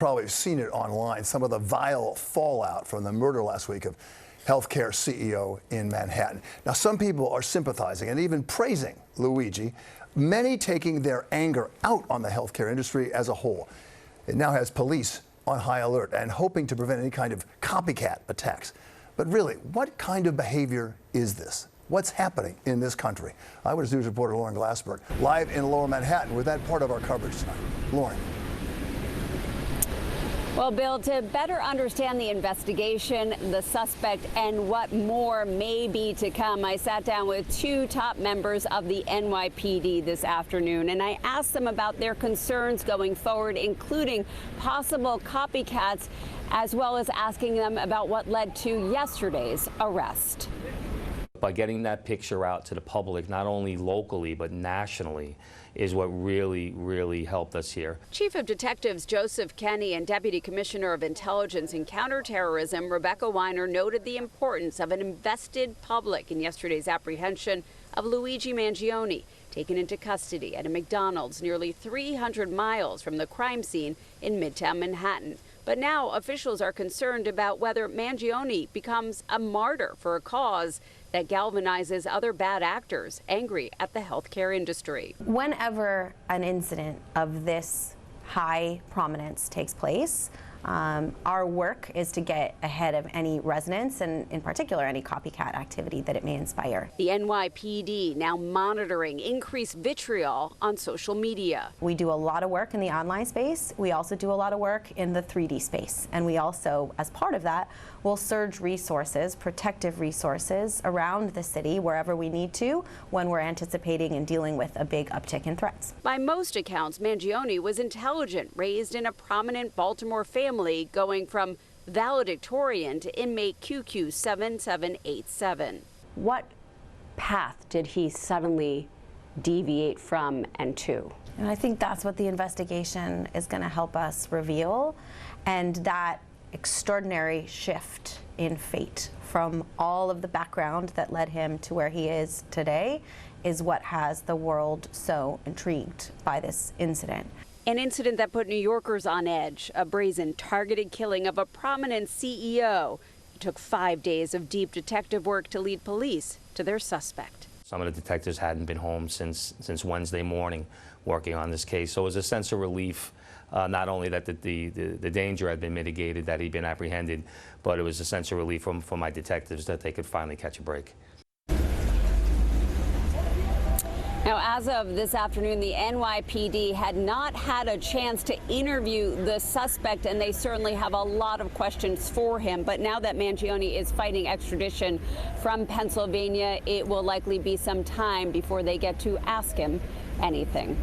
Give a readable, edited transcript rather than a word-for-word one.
Probably seen it online, some of the vile fallout from the murder last week of healthcare CEO in Manhattan. Now, some people are sympathizing and even praising Luigi, many taking their anger out on the healthcare industry as a whole. It now has police on high alert and hoping to prevent any kind of copycat attacks. But really, what kind of behavior is this? What's happening in this country? Eyewitness News reporter Lauren Glassberg, live in Lower Manhattan with that part of our coverage tonight. Lauren. Well, Bill, to better understand the investigation, the suspect, and what more may be to come, I sat down with two top members of the NYPD this afternoon, and I asked them about their concerns going forward, including possible copycats, as well as asking them about what led to yesterday's arrest. By getting that picture out to the public, not only locally but nationally, is what really helped us here. Chief of Detectives Joseph Kenney and Deputy Commissioner of Intelligence and Counterterrorism Rebecca Weiner noted the importance of an invested public in yesterday's apprehension of Luigi Mangione, taken into custody at a McDonald's nearly 300 miles from the crime scene in Midtown Manhattan. But now officials are concerned about whether Mangione becomes a martyr for a cause that galvanizes other bad actors angry at the healthcare industry. Whenever an incident of this high prominence takes place, our work is to get ahead of any resonance and, in particular, any copycat activity that it may inspire. The NYPD now monitoring increased vitriol on social media. We do a lot of work in the online space. We also do a lot of work in the 3D space. And we also, as part of that, will surge resources, protective resources around the city wherever we need to when we're anticipating and dealing with a big uptick in threats. By most accounts, Mangione was intelligent, raised in a prominent Baltimore family, going from valedictorian to inmate QQ 7787. What path did he suddenly deviate from and to? And I think that's what the investigation is going to help us reveal, and that extraordinary shift in fate from all of the background that led him to where he is today is what has the world so intrigued by this incident. An incident that put New Yorkers on edge, a brazen targeted killing of a prominent CEO. It took 5 days of deep detective work to lead police to their suspect. Some of the detectives hadn't been home since Wednesday morning working on this case, so it was a sense of relief. Not only that the danger had been mitigated, that he'd been apprehended, but it was a sense of relief for my detectives that they could finally catch a break. Now, as of this afternoon, the NYPD had not had a chance to interview the suspect, and they certainly have a lot of questions for him. But now that Mangione is fighting extradition from Pennsylvania, it will likely be some time before they get to ask him anything.